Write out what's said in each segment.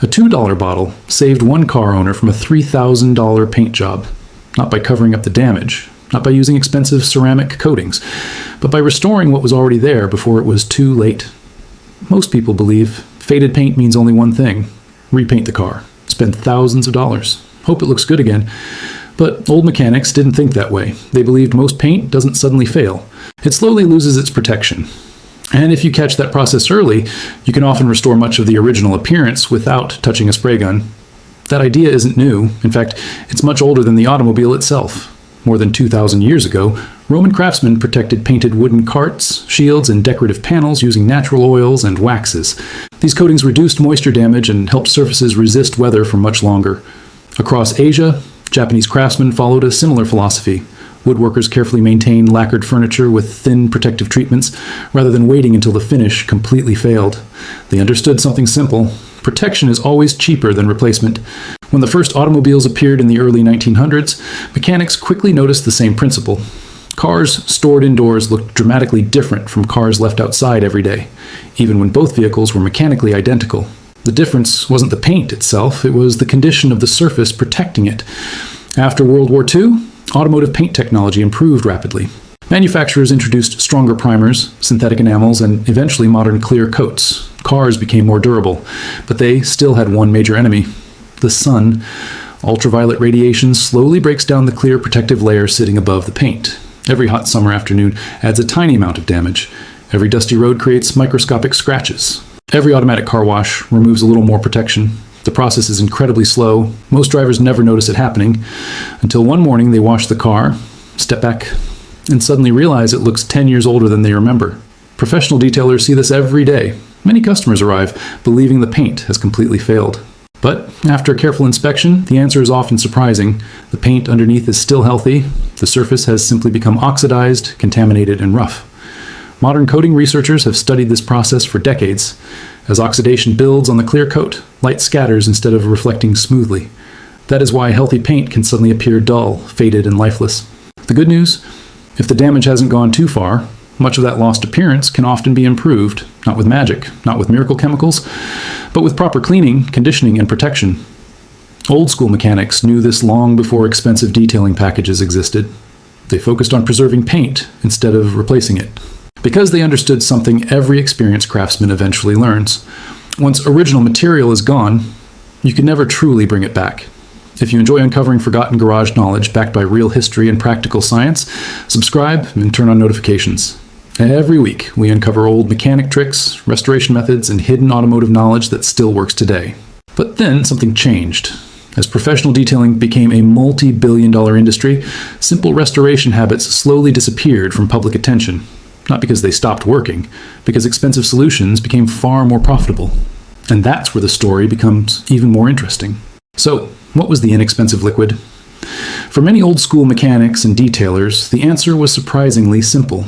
A $2 bottle saved one car owner from a $3,000 paint job, not by covering up the damage, not by using expensive ceramic coatings, but by restoring what was already there before it was too late. Most people believe faded paint means only one thing: repaint the car, spend thousands of dollars, hope it looks good again. But old mechanics didn't think that way. They believed most paint doesn't suddenly fail. It slowly loses its protection. And if you catch that process early, you can often restore much of the original appearance without touching a spray gun. That idea isn't new. In fact, it's much older than the automobile itself. More than 2,000 years ago, Roman craftsmen protected painted wooden carts, shields, and decorative panels using natural oils and waxes. These coatings reduced moisture damage and helped surfaces resist weather for much longer. Across Asia, Japanese craftsmen followed a similar philosophy. Woodworkers carefully maintained lacquered furniture with thin protective treatments, rather than waiting until the finish completely failed. They understood something simple: protection is always cheaper than replacement. When the first automobiles appeared in the early 1900s, mechanics quickly noticed the same principle. Cars stored indoors looked dramatically different from cars left outside every day, even when both vehicles were mechanically identical. The difference wasn't the paint itself, it was the condition of the surface protecting it. After World War II, automotive paint technology improved rapidly. Manufacturers introduced stronger primers, synthetic enamels, and eventually modern clear coats. Cars became more durable, but they still had one major enemy: the sun. Ultraviolet radiation slowly breaks down the clear protective layer sitting above the paint. Every hot summer afternoon adds a tiny amount of damage. Every dusty road creates microscopic scratches. Every automatic car wash removes a little more protection. The process is incredibly slow. Most drivers never notice it happening until one morning they wash the car, step back, and suddenly realize it looks 10 years older than they remember. Professional detailers see this every day. Many customers arrive believing the paint has completely failed. But after a careful inspection, the answer is often surprising. The paint underneath is still healthy. The surface has simply become oxidized, contaminated, and rough. Modern coating researchers have studied this process for decades. As oxidation builds on the clear coat, light scatters instead of reflecting smoothly. That is why healthy paint can suddenly appear dull, faded, and lifeless. The good news? If the damage hasn't gone too far, much of that lost appearance can often be improved, not with magic, not with miracle chemicals, but with proper cleaning, conditioning, and protection. Old school mechanics knew this long before expensive detailing packages existed. They focused on preserving paint instead of replacing it, because they understood something every experienced craftsman eventually learns. Once original material is gone, you can never truly bring it back. If you enjoy uncovering forgotten garage knowledge backed by real history and practical science, subscribe and turn on notifications. Every week, we uncover old mechanic tricks, restoration methods, and hidden automotive knowledge that still works today. But then something changed. As professional detailing became a multi-billion-dollar industry, simple restoration habits slowly disappeared from public attention. Not because they stopped working, because expensive solutions became far more profitable. And that's where the story becomes even more interesting. So, what was the inexpensive liquid? For many old-school mechanics and detailers, the answer was surprisingly simple.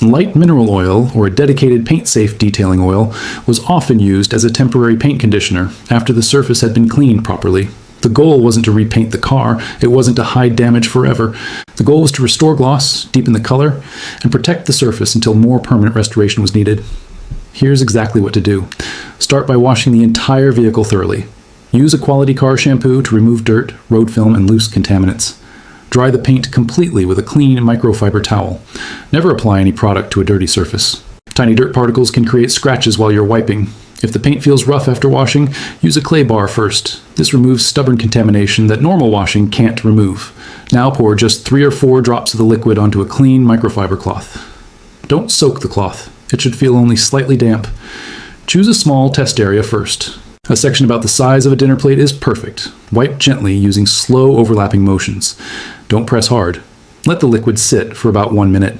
Light mineral oil, or a dedicated paint-safe detailing oil, was often used as a temporary paint conditioner after the surface had been cleaned properly. The goal wasn't to repaint the car, it wasn't to hide damage forever. The goal was to restore gloss, deepen the color, and protect the surface until more permanent restoration was needed. Here's exactly what to do. Start by washing the entire vehicle thoroughly. Use a quality car shampoo to remove dirt, road film, and loose contaminants. Dry the paint completely with a clean microfiber towel. Never apply any product to a dirty surface. Tiny dirt particles can create scratches while you're wiping. If the paint feels rough after washing, use a clay bar first. This removes stubborn contamination that normal washing can't remove. Now pour just 3 or 4 drops of the liquid onto a clean microfiber cloth. Don't soak the cloth. It should feel only slightly damp. Choose a small test area first. A section about the size of a dinner plate is perfect. Wipe gently using slow overlapping motions. Don't press hard. Let the liquid sit for about 1 minute.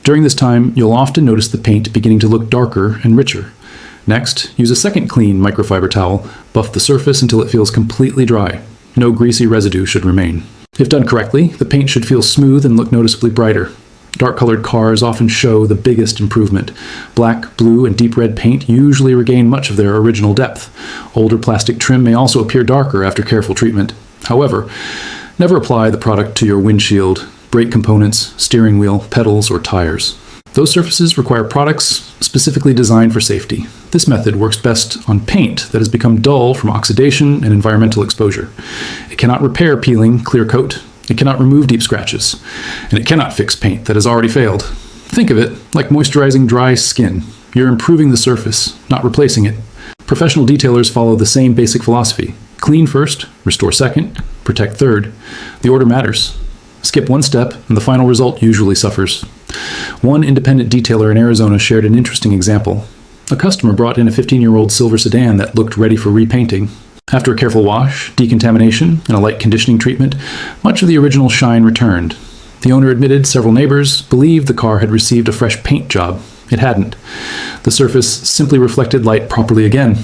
During this time, you'll often notice the paint beginning to look darker and richer. Next, use a second clean microfiber towel. Buff the surface until it feels completely dry. No greasy residue should remain. If done correctly, the paint should feel smooth and look noticeably brighter. Dark-colored cars often show the biggest improvement. Black, blue, and deep red paint usually regain much of their original depth. Older plastic trim may also appear darker after careful treatment. However, never apply the product to your windshield, brake components, steering wheel, pedals, or tires. Those surfaces require products specifically designed for safety. This method works best on paint that has become dull from oxidation and environmental exposure. It cannot repair peeling, clear coat. It cannot remove deep scratches. And it cannot fix paint that has already failed. Think of it like moisturizing dry skin. You're improving the surface, not replacing it. Professional detailers follow the same basic philosophy. Clean first, restore second, protect third. The order matters. Skip one step, and the final result usually suffers. One independent detailer in Arizona shared an interesting example. A customer brought in a 15-year-old silver sedan that looked ready for repainting. After a careful wash, decontamination, and a light conditioning treatment, much of the original shine returned. The owner admitted several neighbors believed the car had received a fresh paint job. It hadn't. The surface simply reflected light properly again.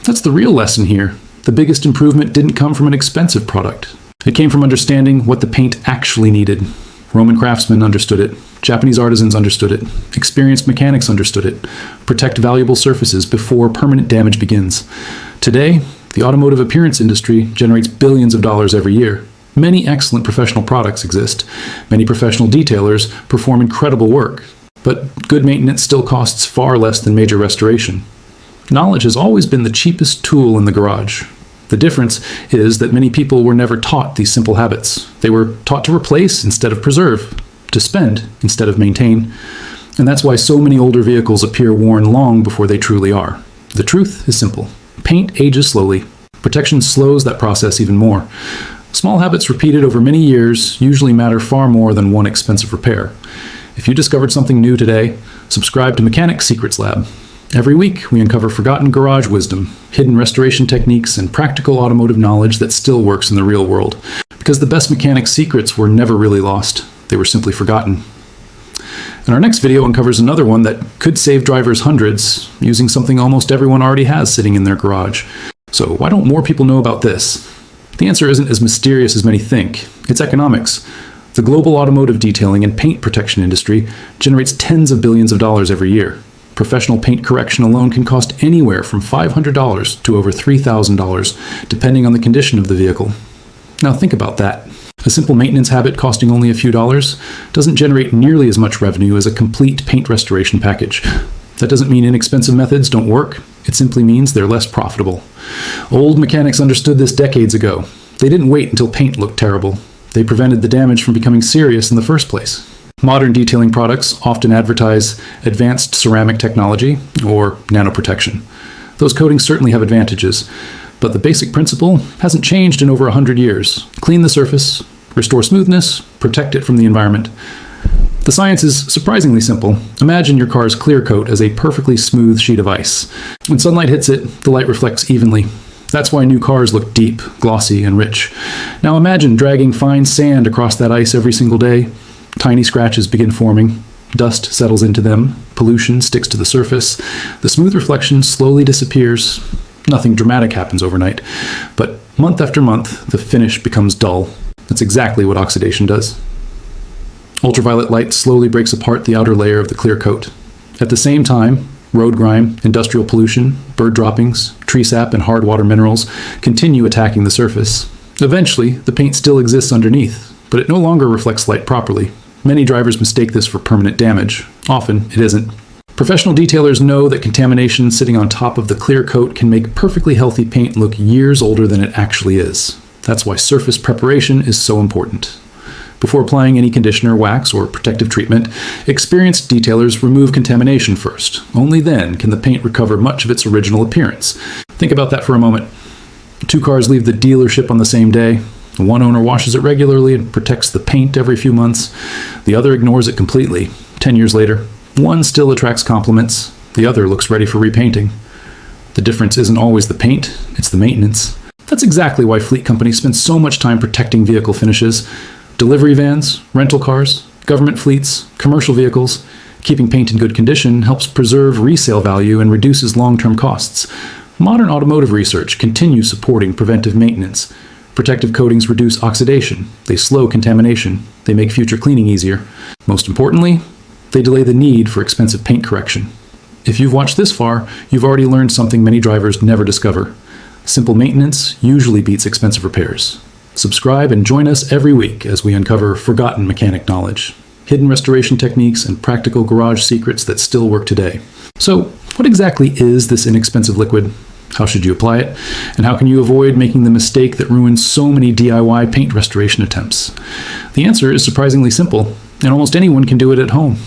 That's the real lesson here. The biggest improvement didn't come from an expensive product. It came from understanding what the paint actually needed. Roman craftsmen understood it. Japanese artisans understood it. Experienced mechanics understood it. Protect valuable surfaces before permanent damage begins. Today, the automotive appearance industry generates billions of dollars every year. Many excellent professional products exist. Many professional detailers perform incredible work. But good maintenance still costs far less than major restoration. Knowledge has always been the cheapest tool in the garage. The difference is that many people were never taught these simple habits. They were taught to replace instead of preserve, to spend instead of maintain. And that's why so many older vehicles appear worn long before they truly are. The truth is simple. Paint ages slowly. Protection slows that process even more. Small habits repeated over many years usually matter far more than one expensive repair. If you discovered something new today, subscribe to Mechanics Secrets Lab. Every week, we uncover forgotten garage wisdom, hidden restoration techniques, and practical automotive knowledge that still works in the real world. Because the best mechanics' secrets were never really lost. They were simply forgotten. And our next video uncovers another one that could save drivers hundreds using something almost everyone already has sitting in their garage. So why don't more people know about this? The answer isn't as mysterious as many think. It's economics. The global automotive detailing and paint protection industry generates tens of billions of dollars every year. Professional paint correction alone can cost anywhere from $500 to over $3,000, depending on the condition of the vehicle. Now think about that. A simple maintenance habit costing only a few dollars doesn't generate nearly as much revenue as a complete paint restoration package. That doesn't mean inexpensive methods don't work. It simply means they're less profitable. Old mechanics understood this decades ago. They didn't wait until paint looked terrible. They prevented the damage from becoming serious in the first place. Modern detailing products often advertise advanced ceramic technology or nanoprotection. Those coatings certainly have advantages, but the basic principle hasn't changed in over 100 years. Clean the surface, restore smoothness, protect it from the environment. The science is surprisingly simple. Imagine your car's clear coat as a perfectly smooth sheet of ice. When sunlight hits it, the light reflects evenly. That's why new cars look deep, glossy, and rich. Now imagine dragging fine sand across that ice every single day. Tiny scratches begin forming. Dust settles into them. Pollution sticks to the surface. The smooth reflection slowly disappears. Nothing dramatic happens overnight. But month after month, the finish becomes dull. That's exactly what oxidation does. Ultraviolet light slowly breaks apart the outer layer of the clear coat. At the same time, road grime, industrial pollution, bird droppings, tree sap, and hard water minerals continue attacking the surface. Eventually, the paint still exists underneath, but it no longer reflects light properly. Many drivers mistake this for permanent damage. Often, it isn't. Professional detailers know that contamination sitting on top of the clear coat can make perfectly healthy paint look years older than it actually is. That's why surface preparation is so important. Before applying any conditioner, wax, or protective treatment, experienced detailers remove contamination first. Only then can the paint recover much of its original appearance. Think about that for a moment. Two cars leave the dealership on the same day. One owner washes it regularly and protects the paint every few months. The other ignores it completely. 10 years later, one still attracts compliments. The other looks ready for repainting. The difference isn't always the paint, it's the maintenance. That's exactly why fleet companies spend so much time protecting vehicle finishes. Delivery vans, rental cars, government fleets, commercial vehicles. Keeping paint in good condition helps preserve resale value and reduces long-term costs. Modern automotive research continues supporting preventive maintenance. Protective coatings reduce oxidation. They slow contamination. They make future cleaning easier. Most importantly, they delay the need for expensive paint correction. If you've watched this far, you've already learned something many drivers never discover. Simple maintenance usually beats expensive repairs. Subscribe and join us every week as we uncover forgotten mechanic knowledge. hidden restoration techniques, and practical garage secrets that still work today. So, what exactly is this inexpensive liquid? How should you apply it? And how can you avoid making the mistake that ruins so many DIY paint restoration attempts? The answer is surprisingly simple, and almost anyone can do it at home.